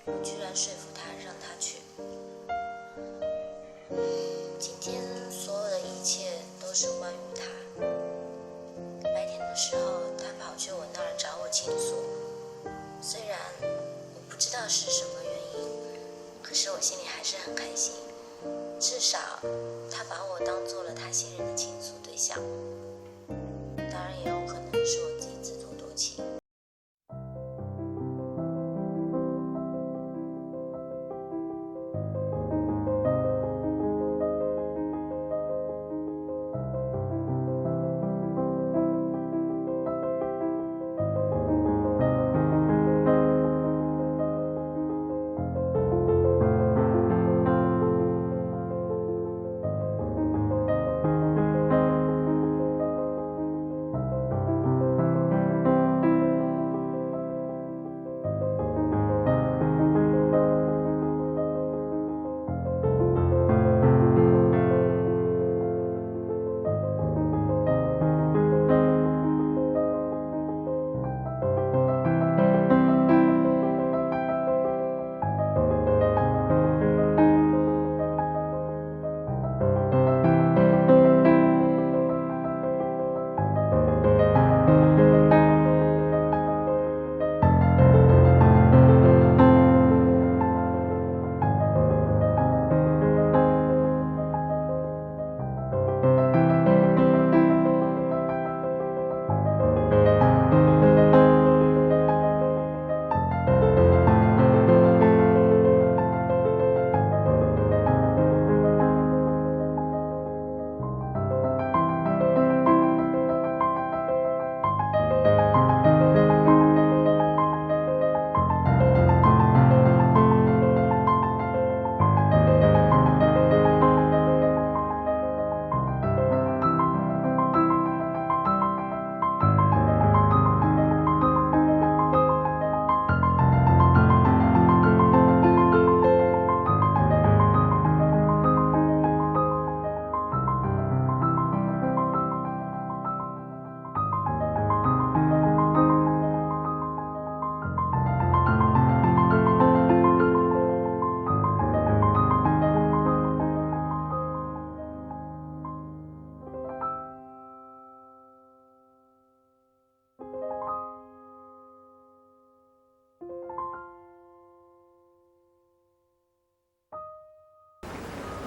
我居然说服他让他去。今天所有的一切都是关于他。白天的时候，他跑去我那儿找我倾诉，虽然我不知道是什么原因，可是我心里还是很开心，至少他把我当做了他信任的倾诉对象。当然也有可能是我自己自作多情。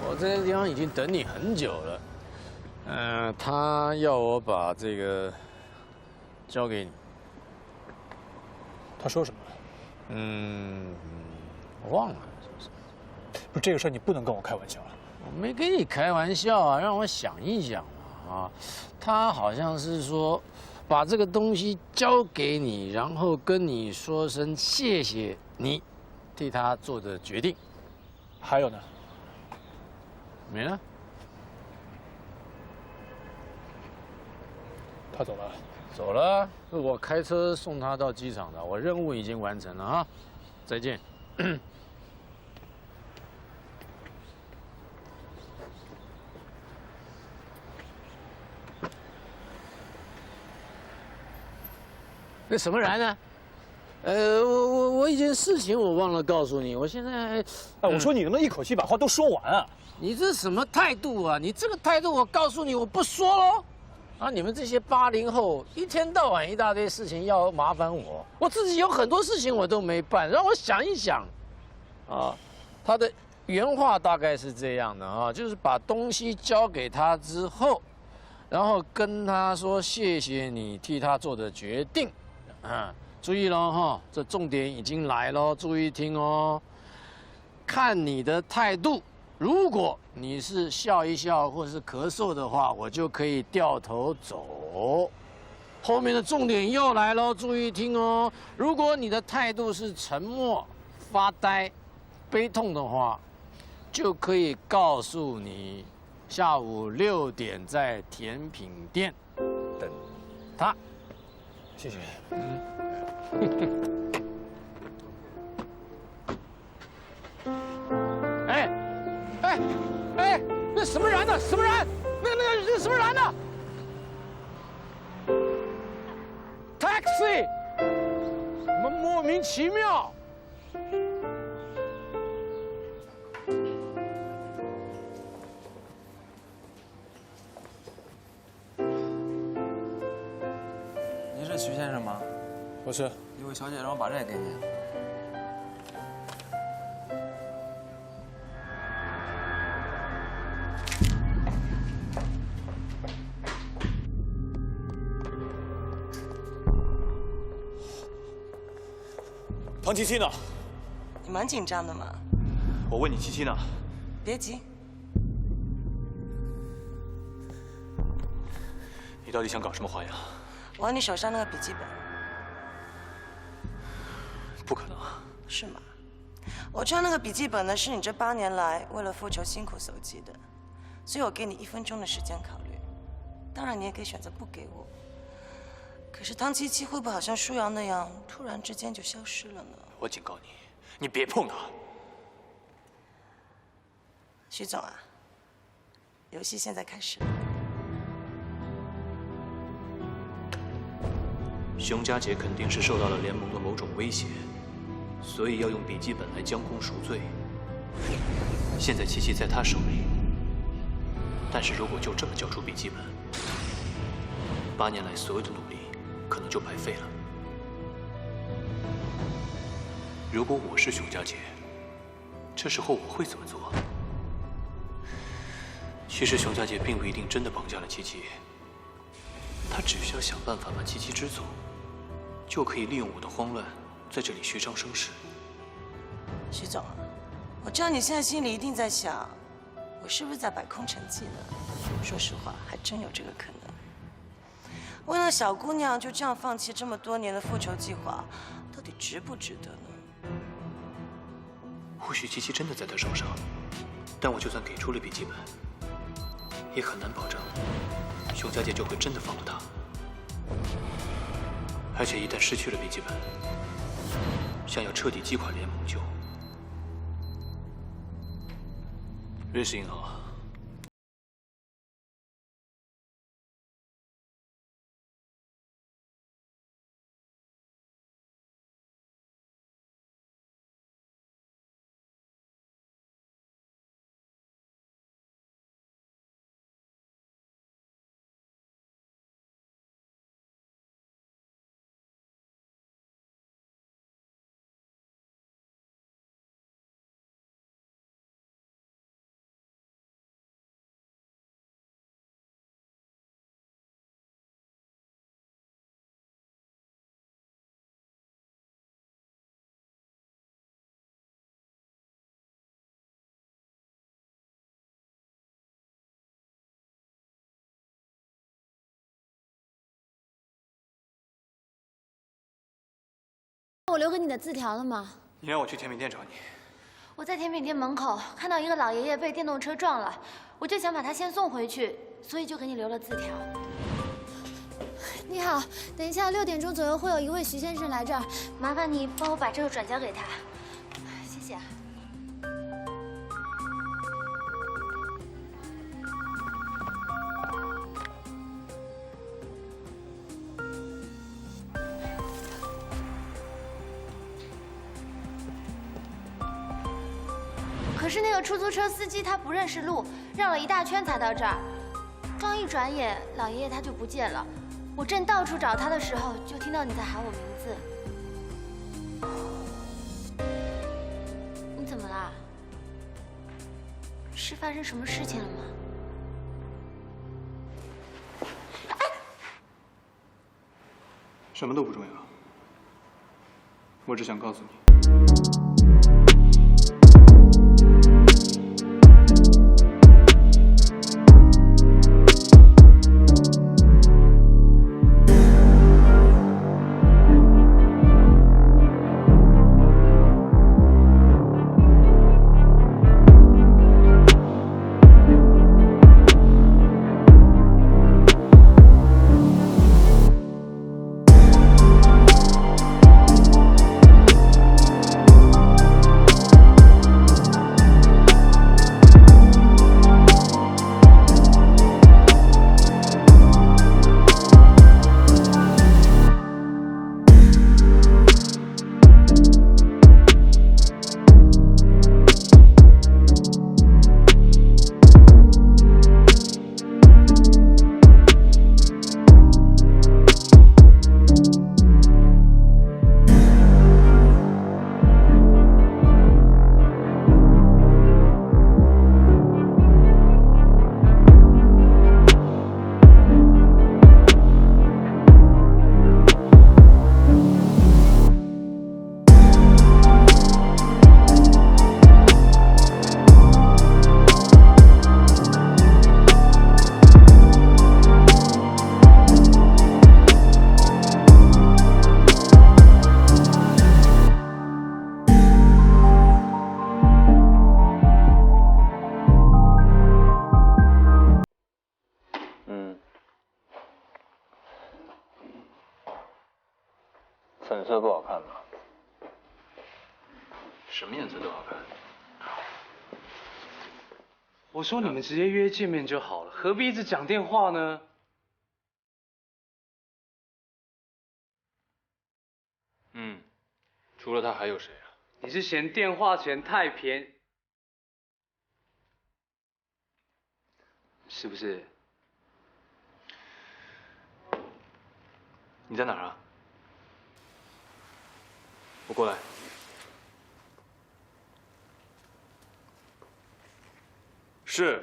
我这个地方已经等你很久了。他要我把这个交给你。他说什么？我忘了。不是这个事儿，你不能跟我开玩笑了。我没跟你开玩笑啊，让我想一想啊。他好像是说，把这个东西交给你，然后跟你说声谢谢你替他做的决定。还有呢？没了。他走了。走了，是我开车送他到机场的，我任务已经完成了啊，再见。那什么人呢？我一件事情我忘了告诉你，我现在，我说你能不能一口气把话都说完啊？你这什么态度啊？你这个态度，我告诉你，我不说喽。啊，你们这些80后，一天到晚一大堆事情要麻烦我，我自己有很多事情我都没办，让我想一想。啊，他的原话大概是这样的啊，就是把东西交给他之后，然后跟他说谢谢你替他做的决定。注意喽哈，这重点已经来喽，注意听哦。看你的态度，如果你是笑一笑或是咳嗽的话，我就可以掉头走。后面的重点又来喽，注意听哦。如果你的态度是沉默、发呆、悲痛的话，就可以告诉你，下午6点在甜品店等他。谢谢。那什么人呢？什么人？那什么人呢 ？Taxi， 怎么莫名其妙？是徐先生吗？不是，有位小姐让我把这个给你。唐七七呢？你蛮紧张的嘛。我问你，七七呢？别急，你到底想搞什么花样？我要你手上那个笔记本。不可能。是吗？我知道那个笔记本呢，是你这8年来为了复仇辛苦搜集的，所以我给你1分钟的时间考虑。当然，你也可以选择不给我。可是唐七七会不会好像舒瑶那样，突然之间就消失了呢？我警告你，你别碰他。徐总啊，游戏现在开始了。熊佳杰肯定是受到了联盟的某种威胁，所以要用笔记本来将功赎罪。现在七七在他手里，但是如果就这么交出笔记本，8年来所有的努力可能就白费了。如果我是熊佳杰，这时候我会怎么做？其实熊佳杰并不一定真的绑架了七七，他只需要想办法把七七支走，就可以利用我的慌乱在这里虚张声势。徐总，我知道你现在心里一定在想，我是不是在摆空城计呢？说实话，还真有这个可能。为了小姑娘就这样放弃这么多年的复仇计划，到底值不值得呢？或许七七真的在他手上，但我就算给出了笔记本，也很难保证熊佳杰就会真的放了他。而且一旦失去了笔记本，想要彻底击垮联盟就……瑞士银行。我留给你的字条了吗？你让我去甜品店找你。我在甜品店门口看到一个老爷爷被电动车撞了，我就想把他先送回去，所以就给你留了字条。你好，等一下6点钟左右会有一位徐先生来这儿，麻烦你帮我把这个转交给他，谢谢。可是那个出租车司机他不认识路，绕了一大圈才到这儿。刚一转眼，老爷爷他就不见了。我正到处找他的时候，就听到你在喊我名字。你怎么啦？是发生什么事情了吗？什么都不重要，我只想告诉你。什么颜色都好看。我说你们直接约见面就好了，何必一直讲电话呢？除了他还有谁啊？你是嫌电话钱太便宜，是不是？你在哪儿啊？我过来。是。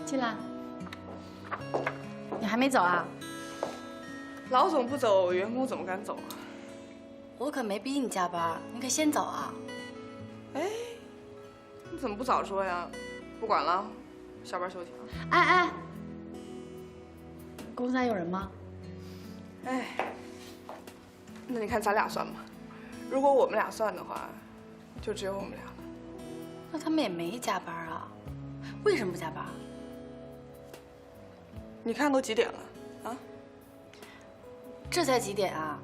进来。你还没走啊？老总不走，员工怎么敢走啊？我可没逼你加班，你可先走啊。哎，你怎么不早说呀？不管了，下班休息啊。哎哎，公司还有人吗？哎，那你看咱俩算吗？如果我们俩算的话，就只有我们俩了。那他们也没加班啊？为什么不加班？你看都几点了啊？这才几点啊？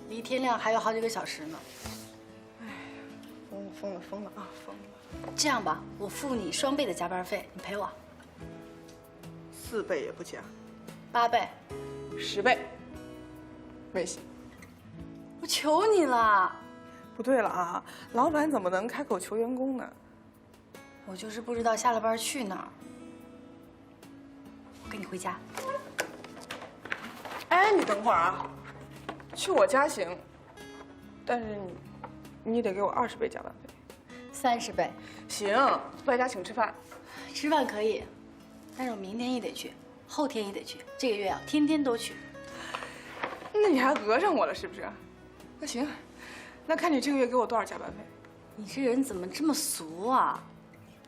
离天亮还有好几个小时呢。哎，疯了啊，疯了！这样吧，我付你双倍的加班费，你陪我。 4倍也不加8倍，10倍，没戏。我求你了。不对了啊，老板怎么能开口求员工呢？我就是不知道下了班去哪儿。我跟你回家。哎，你等会儿啊，去我家行，但是你得给我20倍加班费。30倍。行，外加请吃饭。吃饭可以，但是我明天也得去，后天也得去，这个月啊，天天都去。那你还讹上我了是不是？那行，那看你这个月给我多少加班费。你这人怎么这么俗啊？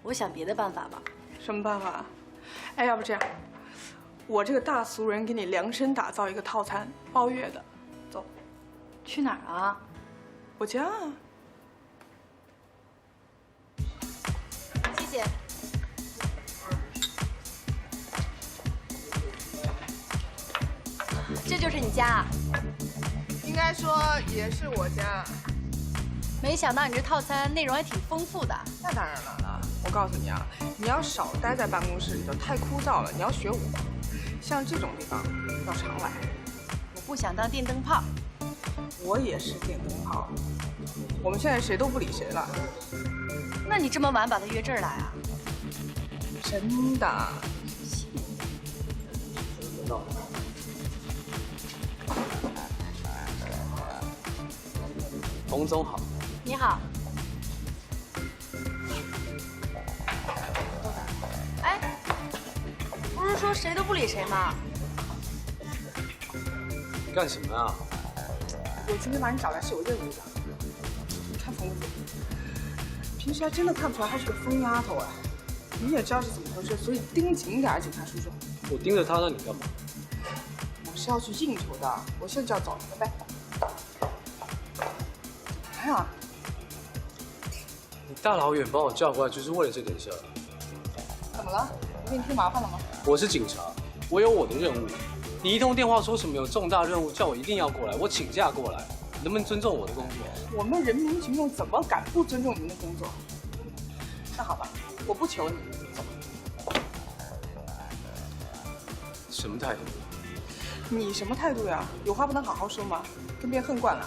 我想别的办法吧。什么办法？哎，要不这样，我这个大俗人给你量身打造一个套餐，包月的，走。去哪儿啊？我家啊。谢谢。这就是你家啊？应该说也是我家。没想到你这套餐内容还挺丰富的。那当然了，我告诉你啊，你要少待在办公室里头，太枯燥了。你要学我，像这种地方要常来。我不想当电灯泡。我也是电灯泡。我们现在谁都不理谁了。那你这么晚把他约这儿来啊？真的。洪总好。你好。哎，不是说谁都不理谁吗？你干什么啊？我今天把你找来是有任务的。你看疯子，平时还真的看不出来她是个疯丫头啊。你也知道是怎么回事，所以盯紧点，警察叔叔。我盯着他，那你干嘛？我是要去应酬的，我现在就要找你了呗。干嘛呀？你大老远把我叫过来，就是为了这点事儿？怎么了？我给你添麻烦了吗？我是警察，我有我的任务。你一通电话说什么有重大任务，叫我一定要过来，我请假过来，你能不能尊重我的工作？我们人民群众怎么敢不尊重您的工作？那好吧，我不求你，走。什么态度？你什么态度呀？有话不能好好说吗？跟变恨惯了。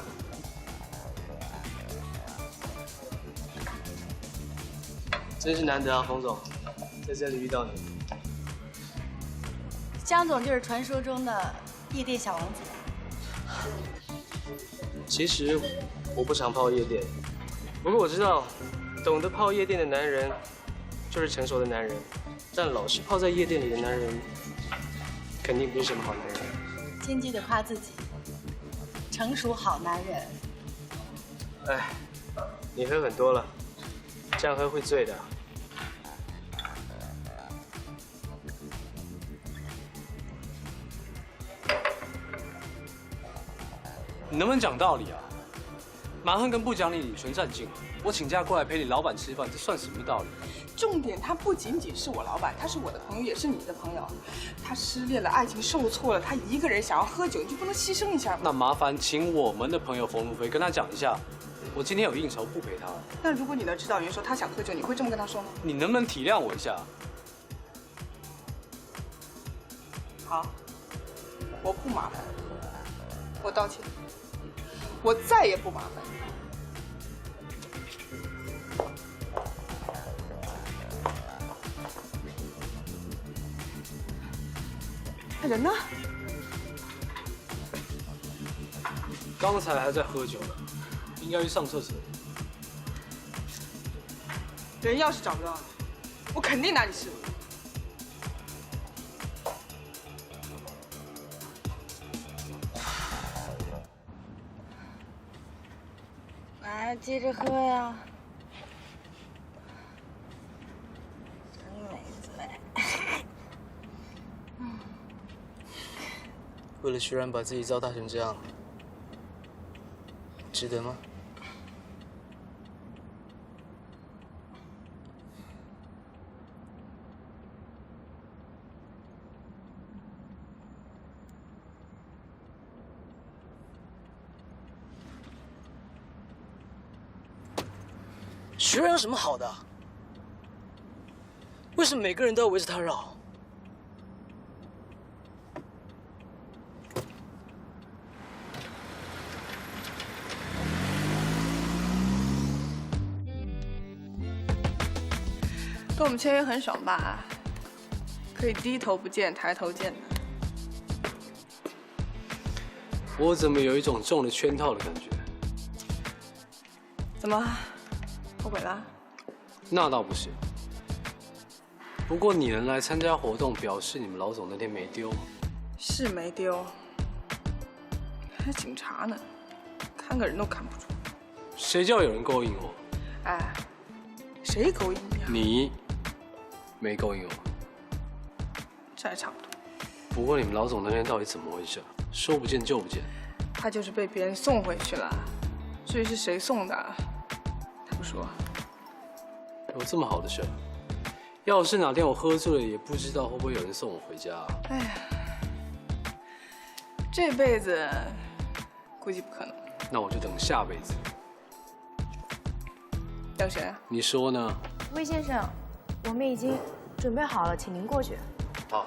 真是难得啊，冯总，在这里遇到你。江总就是传说中的夜店小王子。其实我不常泡夜店，不过我知道，懂得泡夜店的男人就是成熟的男人，但老是泡在夜店里的男人，肯定不是什么好男人。谦虚的夸自己，成熟好男人。哎，你喝很多了，这样喝会醉的。你能不能讲道理啊？蛮横跟不讲理全占尽了。我请假过来陪你老板吃饭，这算什么道理？重点，他不仅仅是我老板，他是我的朋友，也是你的朋友。他失恋了，爱情受挫了，他一个人想要喝酒，你就不能牺牲一下吗？那麻烦请我们的朋友冯如飞跟他讲一下，我今天有应酬，不陪他了。那如果你的指导员说他想喝酒，你会这么跟他说吗？你能不能体谅我一下？好，我不麻烦，我道歉，我再也不麻烦。人呢？刚才还在喝酒，应该去上厕所。人要是找不到，我肯定拿你试。来，接着喝呀。真没醉。为了徐然把自己糟蹋成这样，值得吗？徐然有什么好的？为什么每个人都要围着他绕？跟我们签约很爽吧？可以低头不见抬头见的。我怎么有一种中了圈套的感觉？怎么，后悔了？那倒不是。不过你能来参加活动，表示你们老总那天没丢。是没丢，还警察呢，看个人都看不出。谁叫有人勾引我？哎，谁勾引你啊？你没勾引我。这还差不多。不过你们老总那天到底怎么回事？说不见就不见。他就是被别人送回去了，至于是谁送的，他不说。有这么好的事？要是哪天我喝醉了，也不知道会不会有人送我回家。哎呀，这辈子估计不可能。那我就等下辈子。等谁啊？你说呢？魏先生，我们已经准备好了，请您过去。好。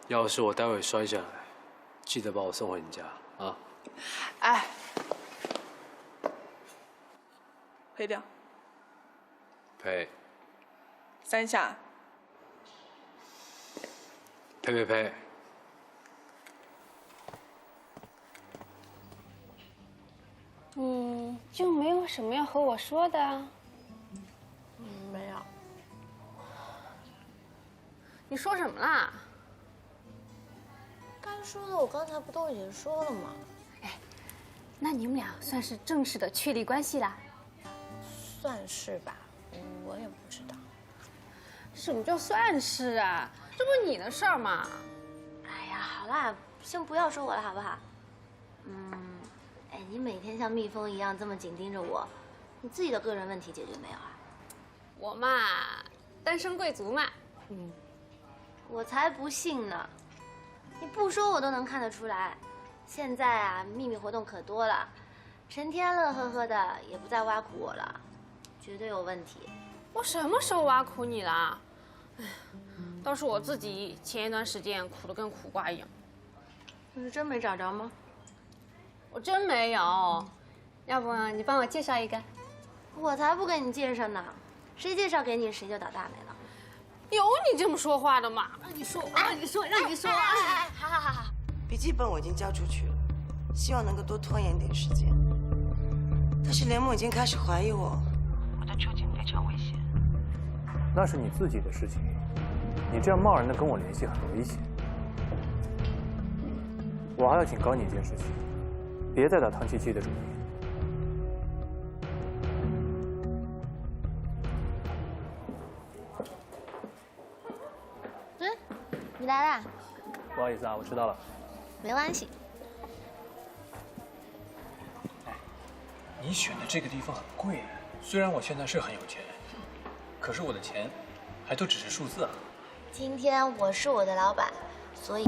要是我待会摔下来，记得把我送回你家啊！哎，赔掉赔3下。赔。就没有什么要和我说的啊？没有。你说什么啦？该说的我刚才不都已经说了吗？哎，那你们俩算是正式的确立关系啦？算是吧，我也不知道。什么叫算是啊？这不是你的事儿吗？哎呀，好啦，先不要说我了，好不好？哎，你每天像蜜蜂一样这么紧盯着我，你自己的个人问题解决没有啊？我嘛，单身贵族嘛。我才不信呢！你不说我都能看得出来。现在啊，秘密活动可多了，成天乐呵呵的，也不再挖苦我了，绝对有问题。我什么时候挖苦你了？哎，倒是我自己前一段时间苦得跟苦瓜一样。你是真没找着吗？我真没有，要不你帮我介绍一个？我才不给你介绍呢，谁介绍给你谁就倒大霉了。有你这么说话的吗？让你说。好。笔记本我已经交出去了，希望能够多拖延点时间。但是联盟已经开始怀疑我的处境非常危险。那是你自己的事情，你这样贸然的跟我联系很危险。我还要警告你一件事情，别再打唐七七的主意。你来啦？不好意思啊，我迟到了。没关系。你选的这个地方很贵，虽然我现在是很有钱，可是我的钱还都只是数字啊。今天我是我的老板，所以。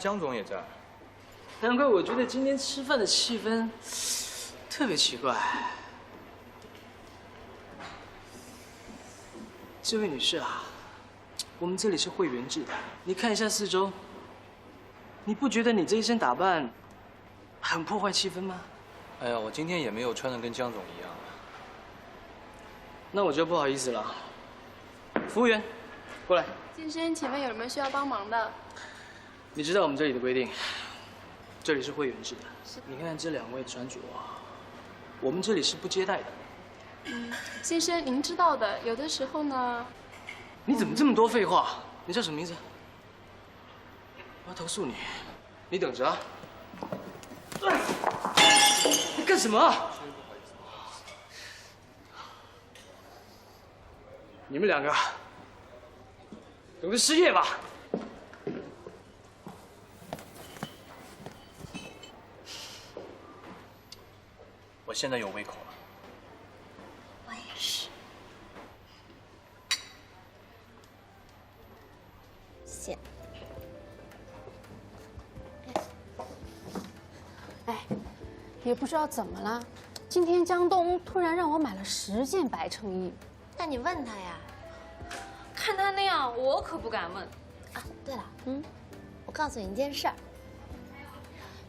江总也在，难怪我觉得今天吃饭的气氛特别奇怪。这位女士啊，我们这里是会员制的，你看一下四周，你不觉得你这一身打扮很破坏气氛吗？哎呀，我今天也没有穿的跟江总一样。那我就不好意思了。服务员，过来。先生，请问有没有需要帮忙的？ 你知道我们这里的规定，这里是会员制的。你看这两位穿着啊，我们这里是不接待的。先生，您知道的，有的时候呢……你怎么这么多废话？你叫什么名字？我要投诉你，你等着啊！你干什么？你们两个等着失业吧！ 我现在有胃口了。我也是。谢。哎，也不知道怎么了，今天江东突然让我买了10件白衬衣。那你问他呀。看他那样，我可不敢问。啊，对了，我告诉你一件事儿。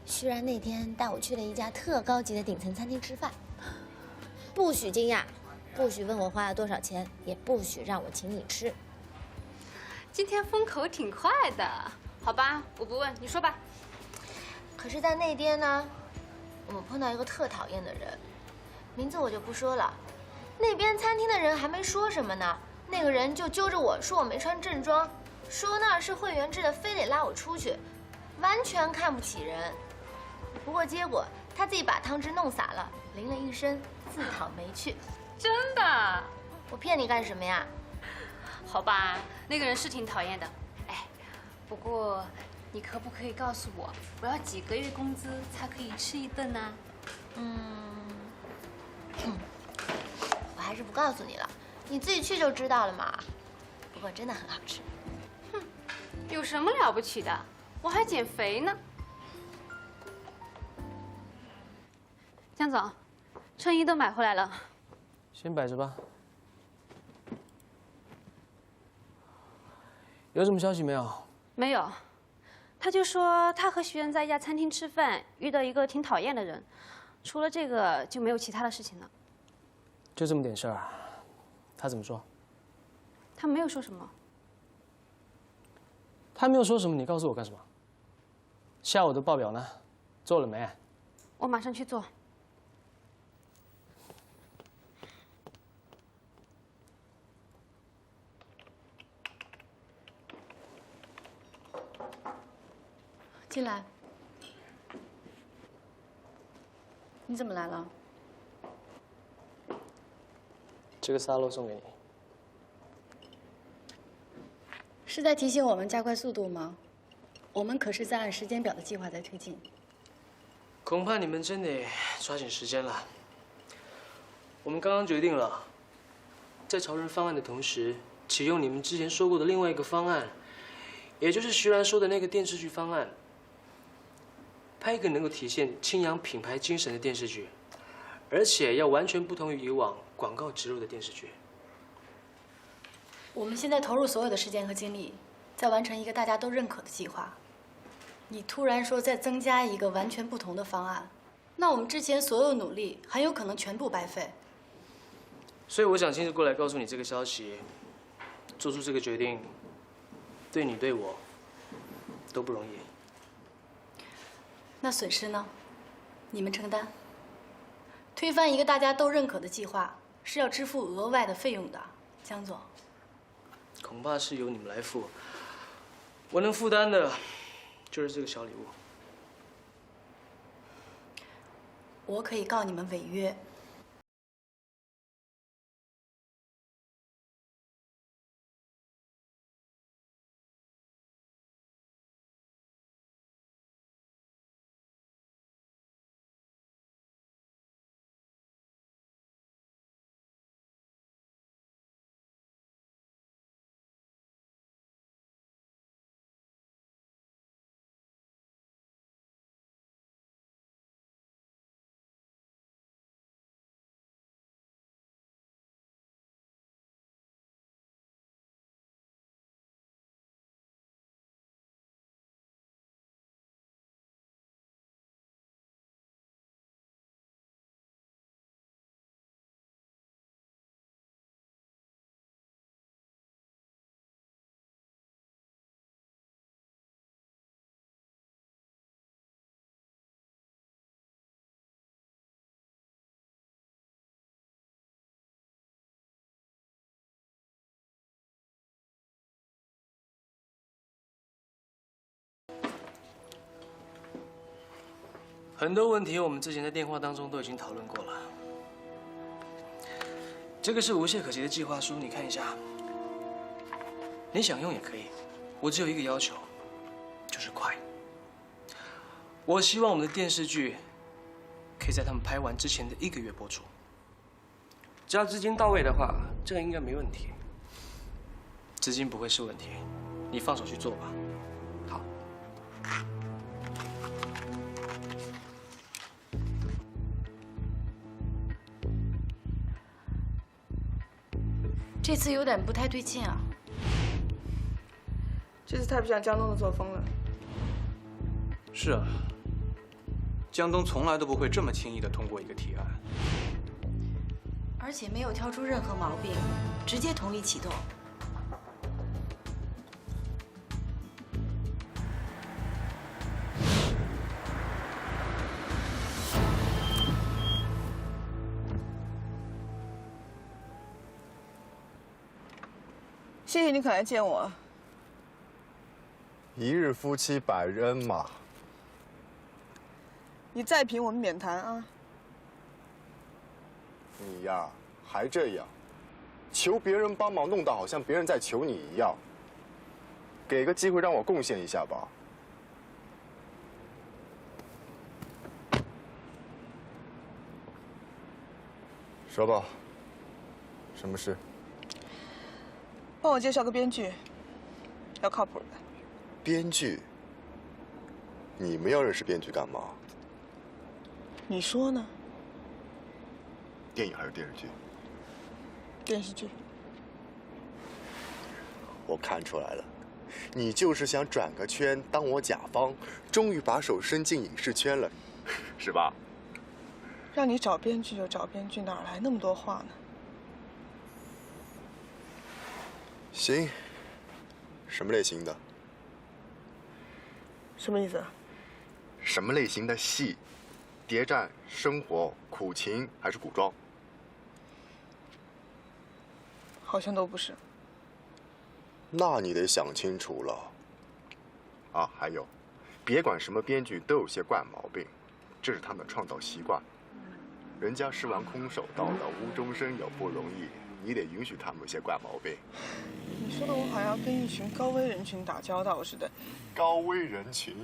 徐然那天带我去了一家特高级的顶层餐厅吃饭，不许惊讶，不许问我花了多少钱，也不许让我请你吃。今天风口挺快的，好吧，我不问，你说吧。可是，在那天呢，我们碰到一个特讨厌的人，名字我就不说了。那边餐厅的人还没说什么呢，那个人就揪着我说我没穿正装，说那儿是会员制的，非得拉我出去，完全看不起人。 不过结果他自己把汤汁弄洒了，淋了一身，自讨没趣。真的？我骗你干什么呀？好吧，那个人是挺讨厌的。哎，不过你可不可以告诉我，我要几个月工资才可以吃一顿呢？我还是不告诉你了，你自己去就知道了嘛。不过真的很好吃。哼，有什么了不起的？我还减肥呢。 江总，衬衣都买回来了，先摆着吧。有什么消息没有？没有，他就说他和徐仁在一家餐厅吃饭，遇到一个挺讨厌的人，除了这个就没有其他的事情了。就这么点事儿，他怎么说？他没有说什么。他没有说什么，你告诉我干什么？下午的报表呢？做了没？我马上去做。 进来。你怎么来了？这个沙漏送给你。是在提醒我们加快速度吗？我们可是在按时间表的计划在推进。恐怕你们真得抓紧时间了。我们刚刚决定了，在潮人方案的同时，启用你们之前说过的另外一个方案，也就是徐然说的那个电视剧方案，拍一个能够体现青阳品牌精神的电视剧，而且要完全不同于以往广告植入的电视剧。我们现在投入所有的时间和精力，在完成一个大家都认可的计划。你突然说再增加一个完全不同的方案，那我们之前所有努力很有可能全部白费。所以我想亲自过来告诉你这个消息，做出这个决定，对你对我都不容易。那损失呢？你们承担。推翻一个大家都认可的计划是要支付额外的费用的，江总。恐怕是由你们来付，我能负担的，就是这个小礼物。我可以告你们违约。很多问题我们之前在电话当中都已经讨论过了。这个是无懈可击的计划书，你看一下。你想用也可以，我只有一个要求，就是快。我希望我们的电视剧可以在他们拍完之前的1个月播出。只要资金到位的话，这个应该没问题。资金不会是问题，你放手去做吧。好。这次有点不太对劲啊。这次太不像江东的作风了。是啊，江东从来都不会这么轻易地通过一个提案，而且没有挑出任何毛病，直接同意启动。谢谢你肯来见我。一日夫妻百日恩嘛。你再评我们免谈啊。你呀，还这样，求别人帮忙，弄得好像别人在求你一样。给个机会让我贡献一下吧。说吧，什么事？帮我介绍个编剧，要靠谱的。编剧？你们要认识编剧干嘛？你说呢？电影还是电视剧？电视剧。我看出来了，你就是想转个圈当我甲方，终于把手伸进影视圈了，是吧？让你找编剧就找编剧，哪来那么多话呢？行，什么类型的？什么意思啊？什么类型的戏？谍战、生活、苦情还是古装？好像都不是。那你得想清楚了。啊，还有，别管什么编剧都有些怪毛病，这是他们的创造习惯。人家是玩空手道的，无中生有不容易，你得允许他们有些怪毛病。你说的我好像跟一群高危人群打交道似的。高危人群？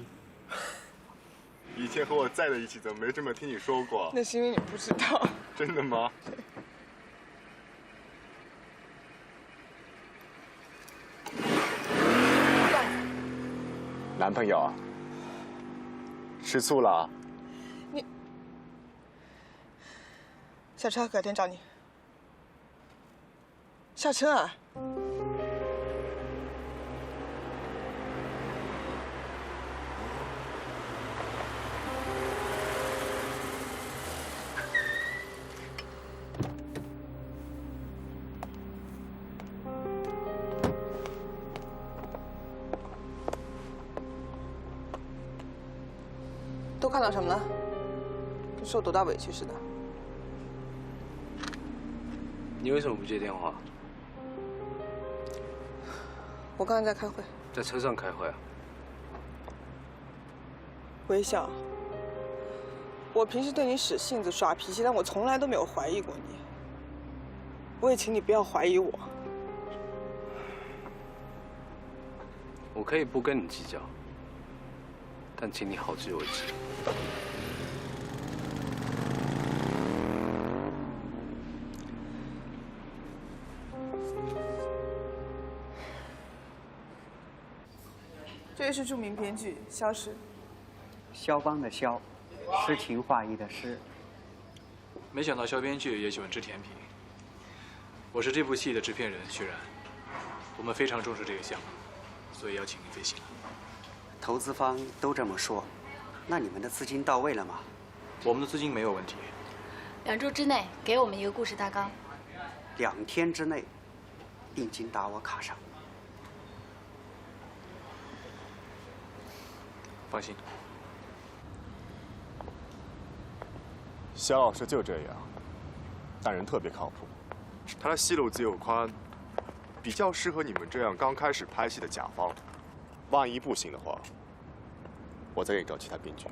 以前和我在的一起，怎么没这么听你说过？那是因为你不知道。真的吗？男朋友吃醋了？你下车，改天找你。下车啊！都看到什么了？跟受多大委屈似的。你为什么不接电话？我刚才在开会。在车上开会啊？微笑，我平时对你使性子、耍脾气，但我从来都没有怀疑过你。我也请你不要怀疑我。我可以不跟你计较，但请你好自为之。这位是著名编剧肖诗。肖邦的肖，诗情画意的诗。没想到肖编剧也喜欢吃甜品。我是这部戏的制片人徐然，我们非常重视这个项目，所以要请您飞行。投资方都这么说，那你们的资金到位了吗？我们的资金没有问题。2周之内给我们一个故事大纲。2天之内，定金打我卡上。放心。肖老师就这样，但人特别靠谱。他的戏路子又宽，比较适合你们这样刚开始拍戏的甲方。万一不行的话，我再给你找其他编剧。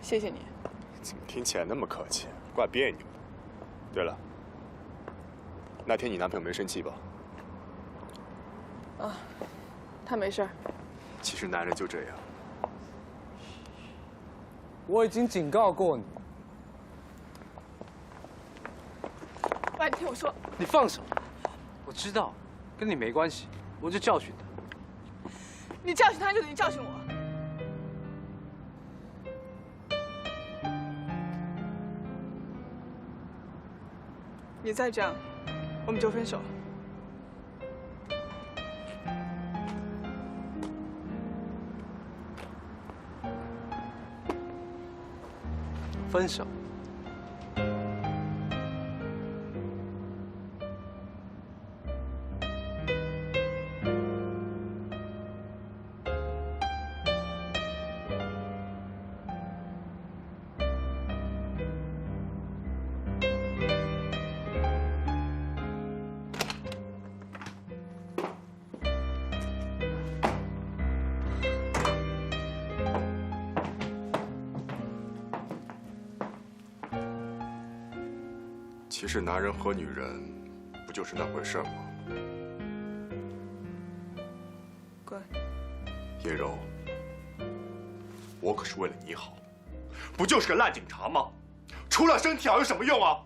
谢谢你。怎么听起来那么客气，怪别扭的。对了，那天你男朋友没生气吧？啊，他没事儿。其实男人就这样。我已经警告过你。喂，你听我说。你放手！我知道，跟你没关系，我就教训他。你教训他就等于教训我。你再这样，我们就分手。分手。其实男人和女人不就是那回事吗？滚！叶柔，我可是为了你好，不就是个烂警察吗？除了身体好有什么用啊？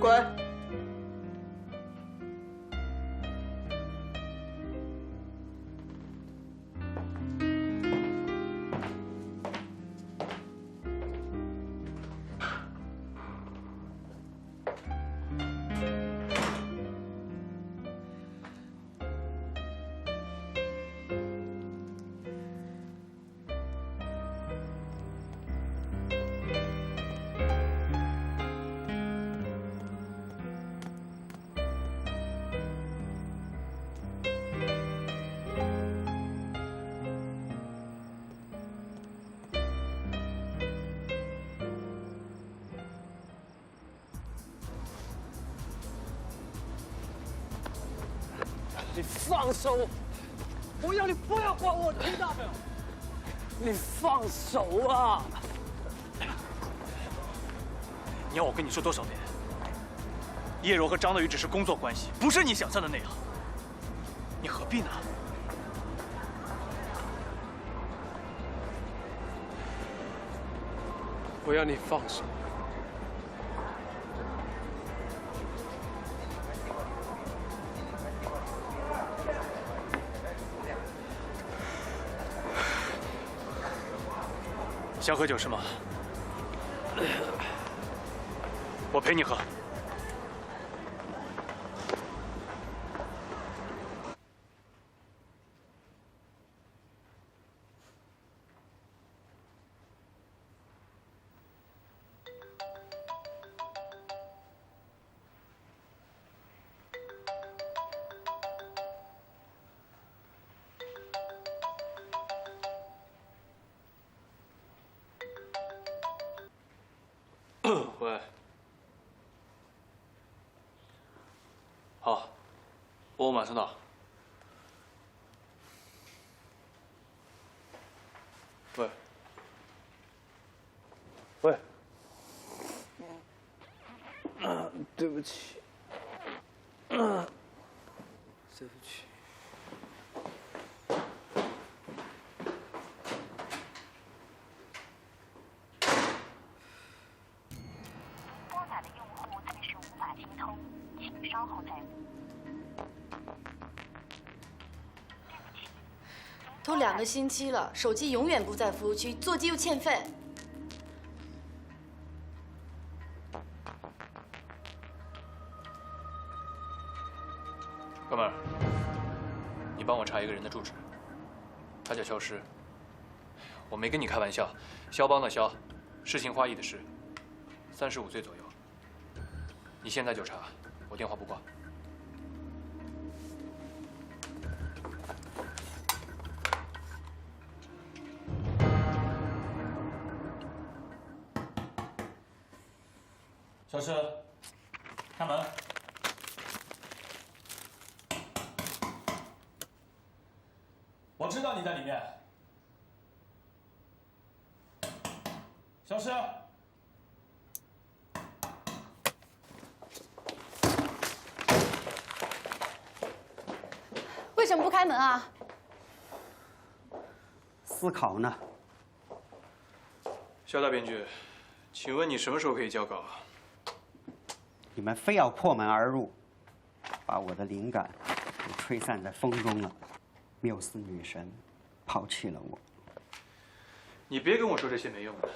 滚！你放手！我要你不要管我，听到没有？你放手啊！你要我跟你说多少遍？叶柔和张德宇只是工作关系，不是你想象的那样。你何必呢？我要你放手。想喝酒是吗？我陪你喝。喂。好，我马上到。喂。喂。对不起。对不起。拨打的用户暂时无法接通，请稍后再拨。都2个星期了，手机永远不在服务区，座机又欠费。哥们儿，你帮我查一个人的住址，他叫肖诗。我没跟你开玩笑，肖邦的肖，诗情画意的诗，35岁左右。你现在就查，我电话不挂。小诗，开门。我知道你在里面。小诗。为什么不开门啊？思考呢。肖大编剧，请问你什么时候可以交稿？你们非要破门而入，把我的灵感给吹散在风中了。缪斯女神抛弃了我。你别跟我说这些没用的，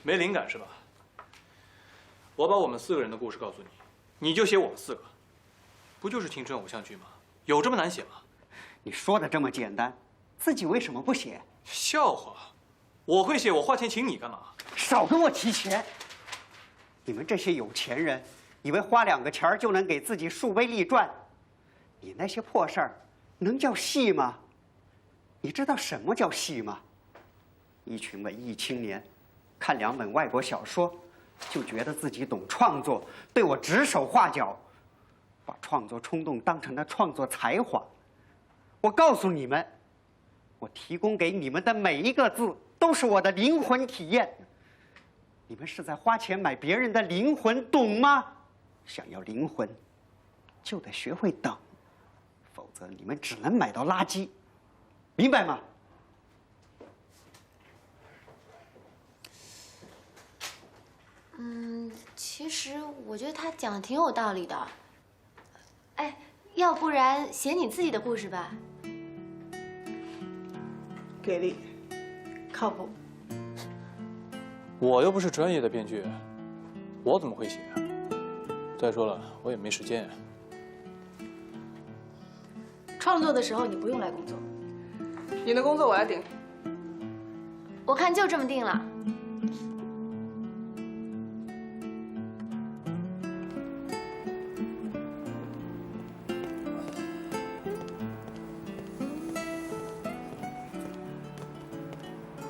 没灵感是吧？我把我们4个人的故事告诉你，你就写我们4个，不就是青春偶像剧吗？有这么难写吗？你说的这么简单，自己为什么不写？笑话，我会写，我花钱请你干嘛？少跟我提钱！你们这些有钱人，以为花2个钱儿就能给自己树碑立传，你那些破事儿能叫戏吗？你知道什么叫戏吗？一群文艺青年，看2本外国小说，就觉得自己懂创作，对我指手画脚，把创作冲动当成了创作才华。我告诉你们，我提供给你们的每一个字都是我的灵魂体验。你们是在花钱买别人的灵魂，懂吗？想要灵魂，就得学会等，否则你们只能买到垃圾，明白吗？其实我觉得他讲的挺有道理的。哎，要不然写你自己的故事吧？给力，靠谱。我又不是专业的编剧，我怎么会写啊？再说了，我也没时间。创作的时候你不用来工作。你的工作我来顶。我看就这么定了。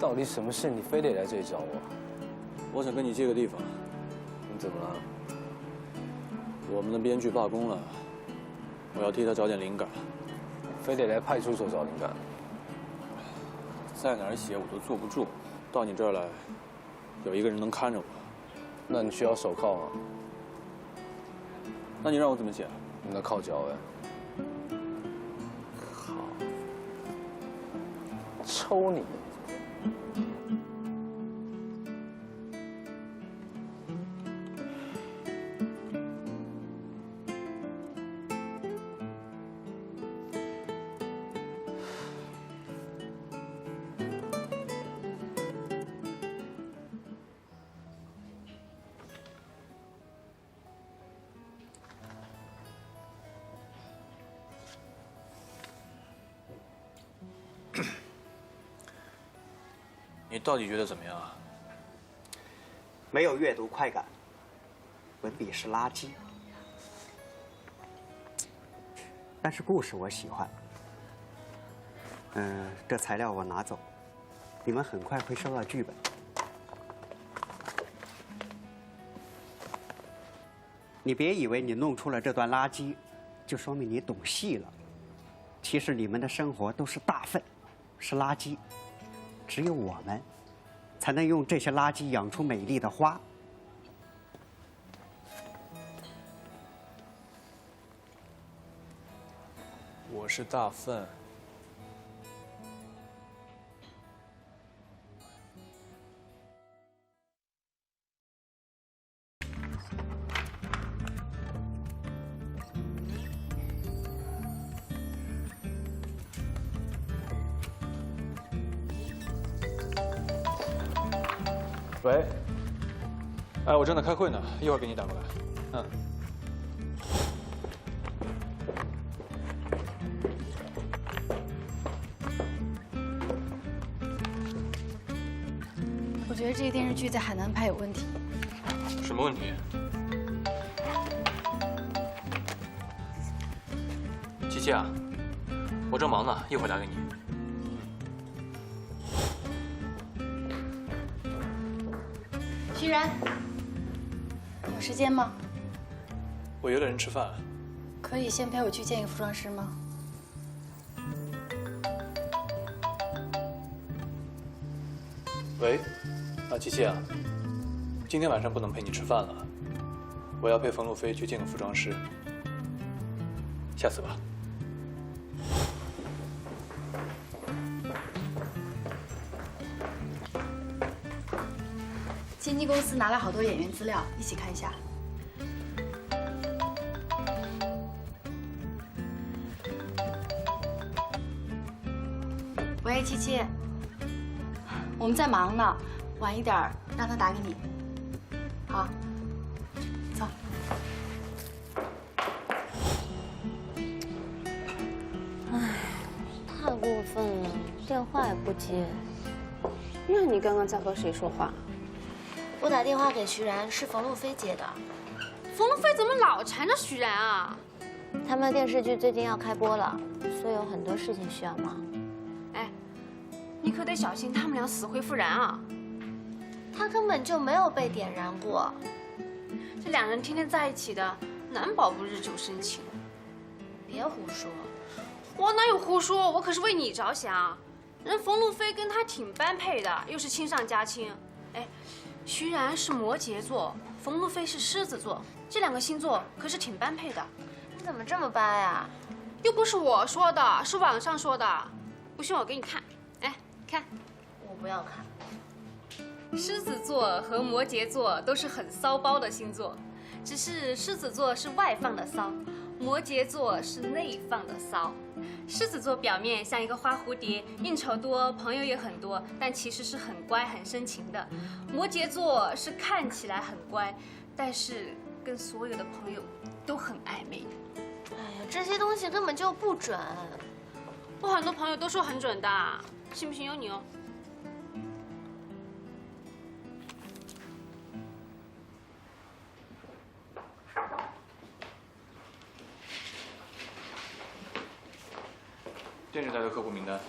到底什么事你非得来这里找我？我想跟你借个地方。你怎么了？我们的编剧罢工了，我要替他找点灵感。非得来派出所找灵感？在哪儿写我都坐不住，到你这儿来，有一个人能看着我。那你需要手铐吗？那你让我怎么写？那靠脚哎。好，抽你！你到底觉得怎么样啊？没有阅读快感，文笔是垃圾。但是故事我喜欢。这材料我拿走，你们很快会收到剧本。你别以为你弄出了这段垃圾，就说明你懂戏了。其实你们的生活都是大粪，是垃圾。只有我们，才能用这些垃圾养出美丽的花。我是大粪。喂，哎，我正在开会呢，一会儿给你打过来。嗯。我觉得这个电视剧在海南拍有问题。什么问题？琪琪啊，我正忙呢，一会儿打给你。徐然，有时间吗？我约了人吃饭。可以先陪我去见一个服装师吗？喂，琪琪啊，今天晚上不能陪你吃饭了，我要陪冯路飞去见个服装师，下次吧。经纪公司拿了好多演员资料，一起看一下。喂，七七，我们在忙呢，晚一点让他打给你。好，走。唉，太过分了，电话也不接。那你刚刚在和谁说话？我打电话给徐然，是冯路飞接的。冯路飞怎么老缠着徐然啊？他们电视剧最近要开播了，所以有很多事情需要忙。哎，你可得小心他们俩死灰复燃啊！他根本就没有被点燃过。这两人天天在一起的，难保不日久生情。别胡说，我哪有胡说？我可是为你着想。人冯路飞跟他挺般配的，又是亲上加亲。哎，徐然是摩羯座，冯路飞是狮子座，这两个星座可是挺般配的。你怎么这么掰呀？又不是我说的，是网上说的。不信我给你看。哎，看。我不要看。狮子座和摩羯座都是很骚包的星座，只是狮子座是外放的骚，摩羯座是内放的骚。狮子座表面像一个花蝴蝶，应酬多，朋友也很多，但其实是很乖很深情的。摩羯座是看起来很乖，但是跟所有的朋友都很暧昧。哎呀，这些东西根本就不准。我很多朋友都说很准的，信不信由你哦。电视台的客户名单。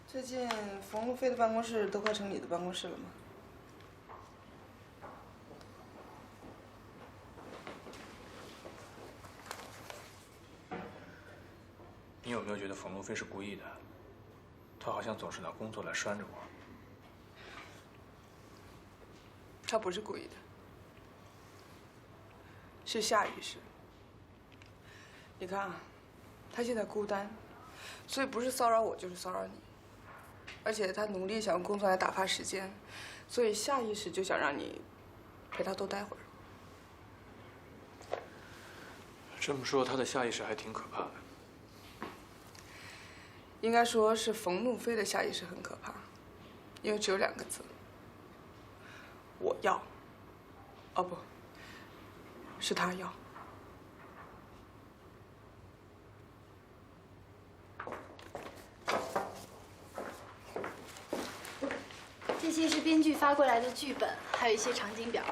最近冯路飞的办公室都快成你的办公室了吗？你有没有觉得冯路飞是故意的？他好像总是拿工作来拴着我。他不是故意的。是下意识。你看啊，他现在孤单，所以不是骚扰我就是骚扰你。而且他努力想用工作来打发时间，所以下意识就想让你陪他多待会儿。这么说，他的下意识还挺可怕的。应该说是冯怒飞的下意识很可怕，因为只有2个字：我要。哦不，是他要。这些是编剧发过来的剧本，还有一些场景表。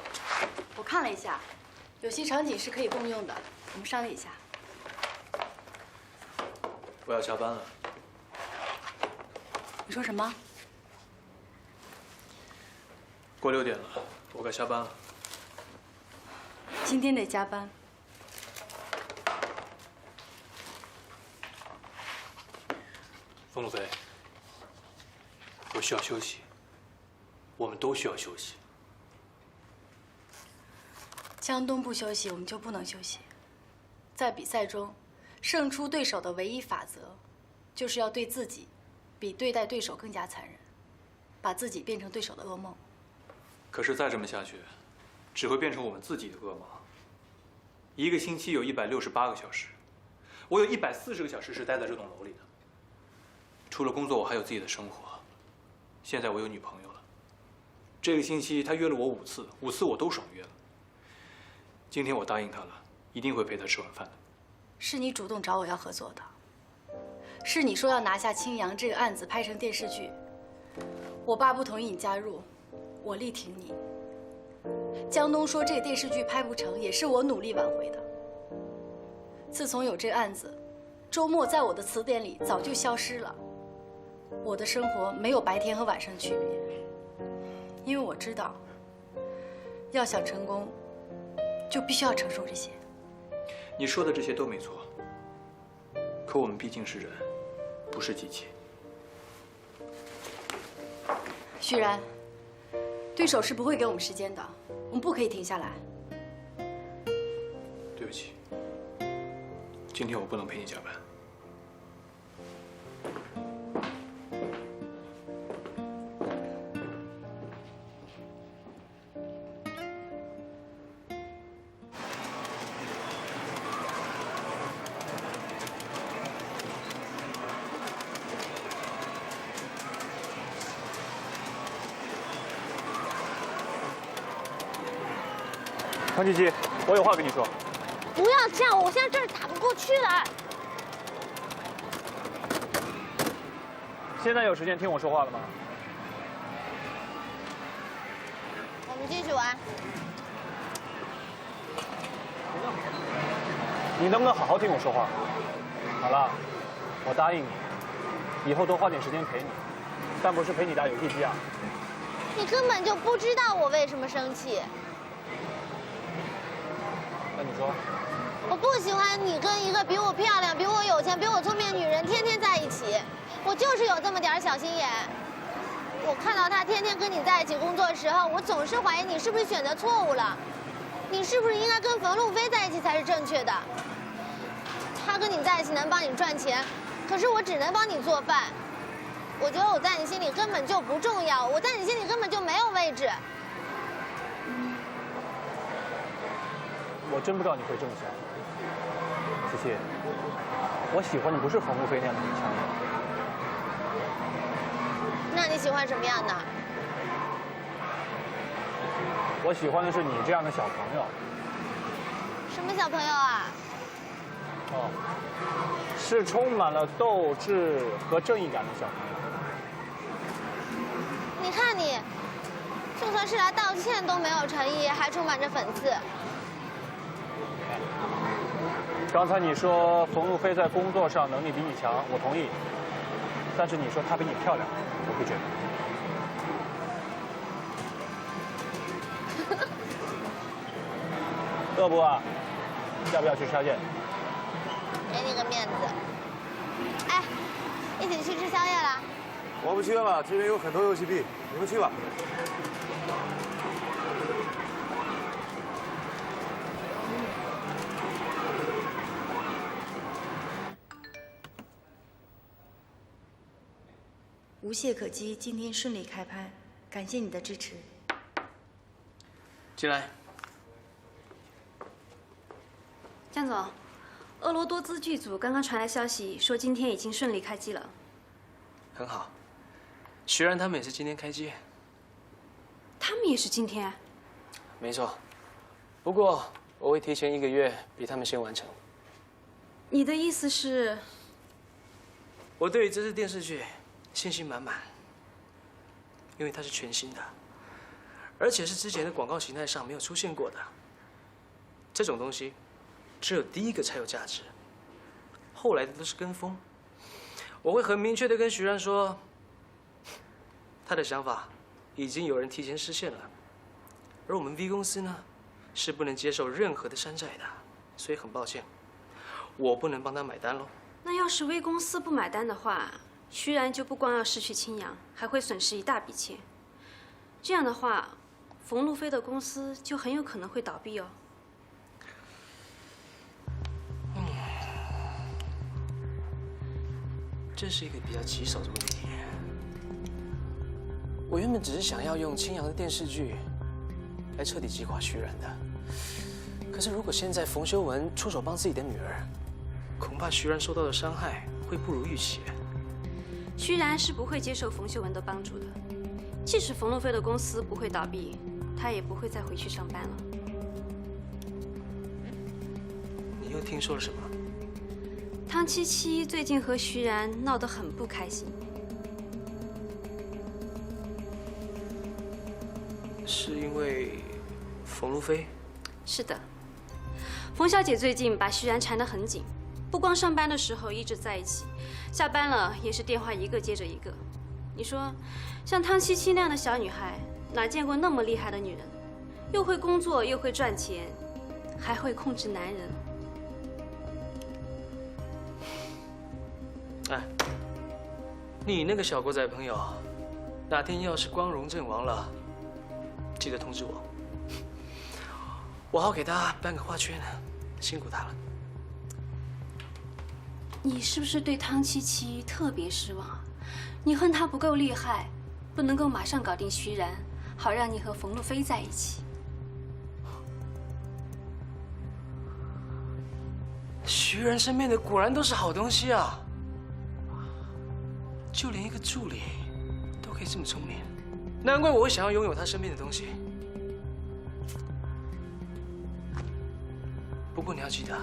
我看了一下，有些场景是可以共用的，我们商量一下。我要加班了。你说什么？过6点了，我该下班了。今天得加班。冯路飞，我需要休息。我们都需要休息。江东不休息，我们就不能休息。在比赛中，胜出对手的唯一法则，就是要对自己比对待对手更加残忍，把自己变成对手的噩梦。可是再这么下去，只会变成我们自己的噩梦。1个星期有168个小时，我有140个小时是待在这栋楼里的。除了工作，我还有自己的生活。现在我有女朋友了。这个星期他约了我5次，5次我都爽约了。今天我答应他了，一定会陪他吃晚饭的。是你主动找我要合作的，是你说要拿下青阳这个案子拍成电视剧。我爸不同意你加入，我力挺你。江东说这个电视剧拍不成，也是我努力挽回的。自从有这个案子，周末在我的词典里早就消失了。我的生活没有白天和晚上的区别，因为我知道，要想成功，就必须要承受这些。你说的这些都没错，可我们毕竟是人，不是机器。徐然，对手是不会给我们时间的，我们不可以停下来。对不起，今天我不能陪你加班。唐琪琪，我有话跟你说。不要这样，我现在这儿打不过去了。现在有时间听我说话了吗？我们继续玩。你能不能好好听我说话？好了，我答应你，以后多花点时间陪你，但不是陪你打游戏机啊。你根本就不知道我为什么生气。那你说？我不喜欢你跟一个比我漂亮、比我有钱、比我聪明的女人天天在一起。我就是有这么点小心眼。我看到她天天跟你在一起工作的时候，我总是怀疑你是不是选择错误了。你是不是应该跟冯路飞在一起才是正确的？他跟你在一起能帮你赚钱，可是我只能帮你做饭。我觉得我在你心里根本就不重要，我在你心里根本就没有位置。我真不知道你会这么想，琪琪。我喜欢的不是冯路飞那样的女强人。那你喜欢什么样的？我喜欢的是你这样的小朋友。什么小朋友啊？哦，是充满了斗志和正义感的小朋友。你看你，就算是来道歉都没有诚意，还充满着讽刺。刚才你说冯路飞在工作上能力比你强，我同意。但是你说她比你漂亮，我不觉得。饿不饿？要不要去吃宵夜？给你个面子。哎，一起去吃宵夜了？我不去了，这边有很多游戏币，你们去吧。无懈可击，今天顺利开拍，感谢你的支持。进来。江总，婀娜多姿剧组刚刚传来消息，说今天已经顺利开机了。很好，徐然他们也是今天开机。他们也是今天？没错，不过我会提前1个月比他们先完成。你的意思是？我对于这支电视剧信心满满，因为它是全新的，而且是之前的广告形态上没有出现过的。这种东西，只有第一个才有价值，后来的都是跟风。我会很明确的跟徐然说，他的想法已经有人提前实现了，而我们 V 公司呢，是不能接受任何的山寨的，所以很抱歉，我不能帮他买单喽。那要是 V 公司不买单的话，徐然就不光要失去青阳，还会损失一大笔钱。这样的话，冯路飞的公司就很有可能会倒闭哦。这是一个比较棘手的问题。我原本只是想要用青阳的电视剧来彻底击垮徐然的，可是如果现在冯修文出手帮自己的女儿，恐怕徐然受到的伤害会不如预期。徐然是不会接受冯秀文的帮助的，即使冯路飞的公司不会倒闭，他也不会再回去上班了。你又听说了什么？汤七七最近和徐然闹得很不开心。是因为冯路飞？是的，冯小姐最近把徐然缠得很紧，不光上班的时候一直在一起，下班了也是电话一个接着一个。你说，像汤七七那样的小女孩，哪见过那么厉害的女人？又会工作，又会赚钱，还会控制男人。哎，你那个小狗仔朋友，哪天要是光荣阵亡了，记得通知我，我好给他颁个花圈，辛苦他了。你是不是对汤七七特别失望？你恨他不够厉害，不能够马上搞定徐然，好让你和冯路飞在一起。徐然身边的果然都是好东西啊！就连一个助理都可以这么聪明，难怪我会想要拥有他身边的东西。不过你要记得，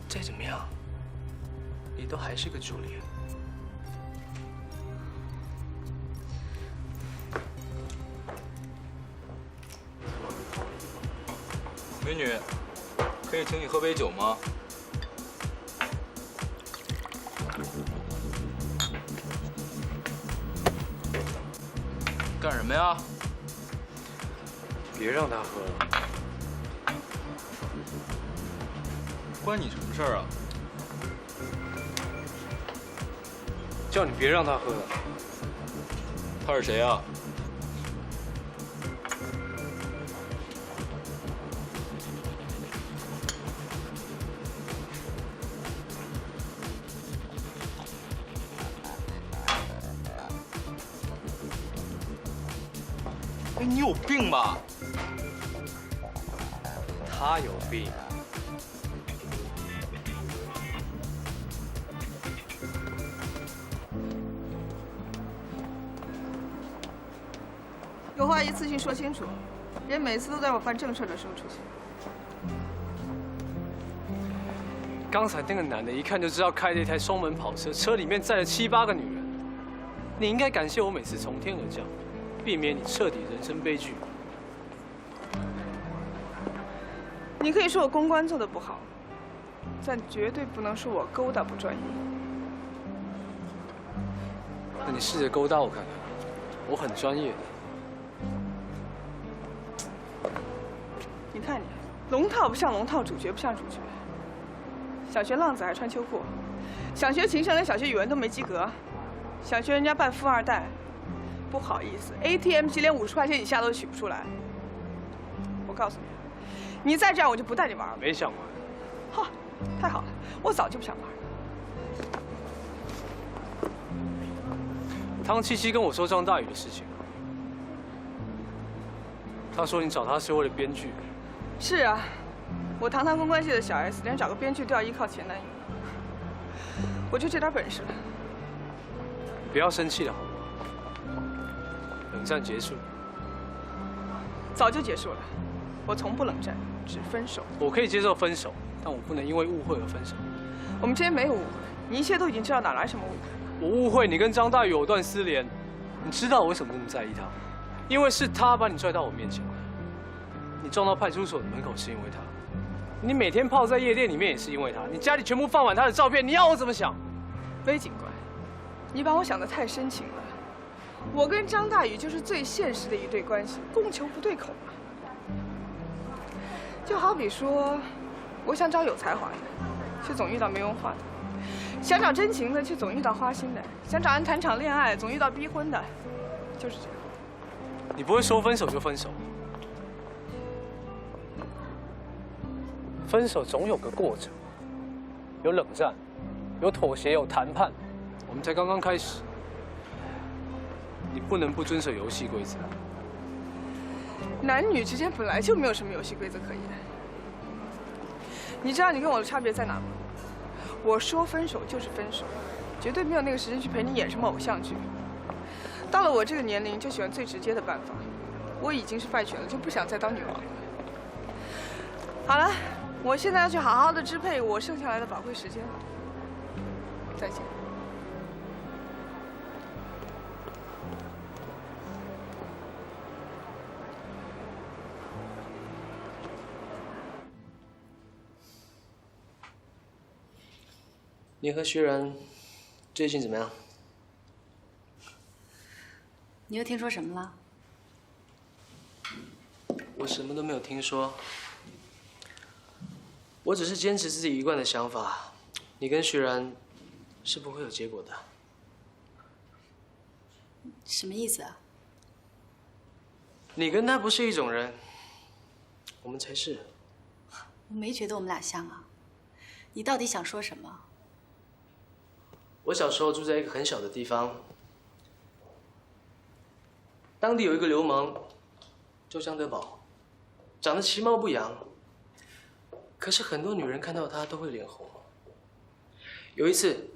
再怎么样，你都还是个助理。美女，可以请你喝杯酒吗？干什么呀？别让他喝了。关你什么事儿啊？叫你别让他喝了。他是谁啊？哎，你有病吧？他有病。有话一次性说清楚，别每次都在我犯正事的时候出现。刚才那个男的，一看就知道开着一台双门跑车，车里面载了7、8个女人。你应该感谢我每次从天而降，避免你彻底人生悲剧。你可以说我公关做得不好，但绝对不能说我勾搭不专业。那你试着勾搭我看看，我很专业的。你看你，龙套不像龙套，主角不像主角。想学浪子还穿秋裤，想学情圣连小学语文都没及格，想学人家扮富二代，不好意思 ，ATM 机连50块钱以下都取不出来。我告诉你，你再这样我就不带你玩了。没想玩。哈，太好了，我早就不想玩了。汤七七跟我说张大宇的事情，他说你找他是为了编剧。是啊，我堂堂公关系的小 S， 连找个编剧都要依靠前男友，我就这点本事了。不要生气了好不好？冷战结束，早就结束了。我从不冷战，只分手。我可以接受分手，但我不能因为误会而分手。我们之间没有误会，你一切都已经知道，哪来什么误会？我误会你跟张大宇藕断丝连，你知道我为什么那么在意他？因为是他把你拽到我面前来，你撞到派出所的门口是因为他，你每天泡在夜店里面也是因为他，你家里全部放满他的照片，你要我怎么想？魏警官，你把我想得太深情了。我跟张大宇就是最现实的一对关系，供求不对口嘛。就好比说，我想找有才华的，却总遇到没文化的；想找真情的，却总遇到花心的；想找人谈场恋爱，总遇到逼婚的，就是这样。你不会说分手就分手，分手总有个过程，有冷战，有妥协，有谈判。我们才刚刚开始，你不能不遵守游戏规则。男女之间本来就没有什么游戏规则可言。你知道你跟我的差别在哪吗？我说分手就是分手，绝对没有那个时间去陪你演什么偶像剧。到了我这个年龄，就喜欢最直接的办法。我已经是败犬了，就不想再当女王了。好了，我现在要去好好的支配我剩下来的宝贵时间了。再见。你和徐然最近怎么样？你又听说什么了？我什么都没有听说，我只是坚持自己一贯的想法，你跟徐然是不会有结果的。什么意思啊？你跟他不是一种人，我们才是。我没觉得我们俩像啊，你到底想说什么？我小时候住在一个很小的地方，当地有一个流氓，叫张德宝，长得其貌不扬，可是很多女人看到他都会脸红。有一次，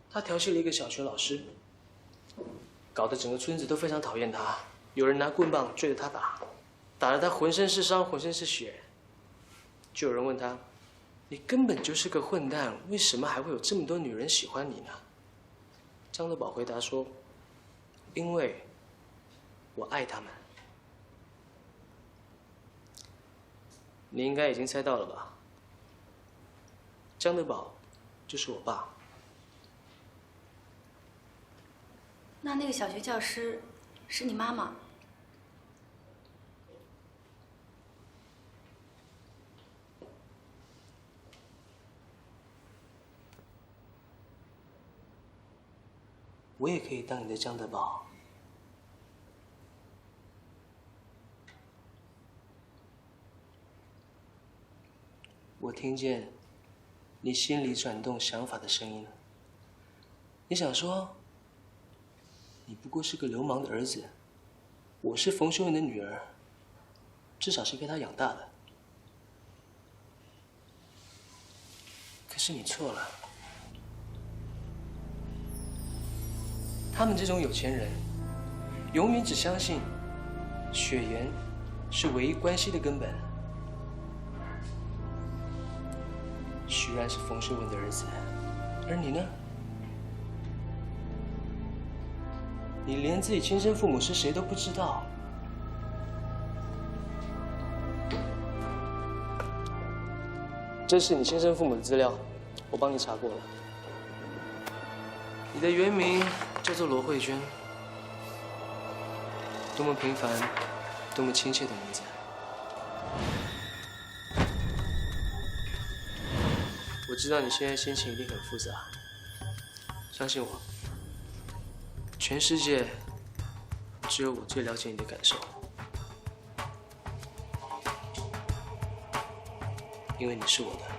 他调戏了一个小学老师，搞得整个村子都非常讨厌他，有人拿棍棒追着他打，打得他浑身是伤，浑身是血。就有人问他，你根本就是个混蛋，为什么还会有这么多女人喜欢你呢？张德宝回答说，因为我爱他们。你应该已经猜到了吧？张德宝就是我爸。那个小学教师是你妈妈？我也可以当你的张德宝。我听见你心里转动想法的声音了。你想说，你不过是个流氓的儿子，我是冯修文的女儿，至少是被他养大的。可是你错了。他们这种有钱人，永远只相信血缘是唯一关系的根本。徐然是冯修文的儿子，而你呢？你连自己亲生父母是谁都不知道。这是你亲生父母的资料，我帮你查过了。你的原名叫做罗慧娟，多么平凡，多么亲切的名字。我知道你现在心情一定很复杂，相信我，全世界只有我最了解你的感受，因为你是我的。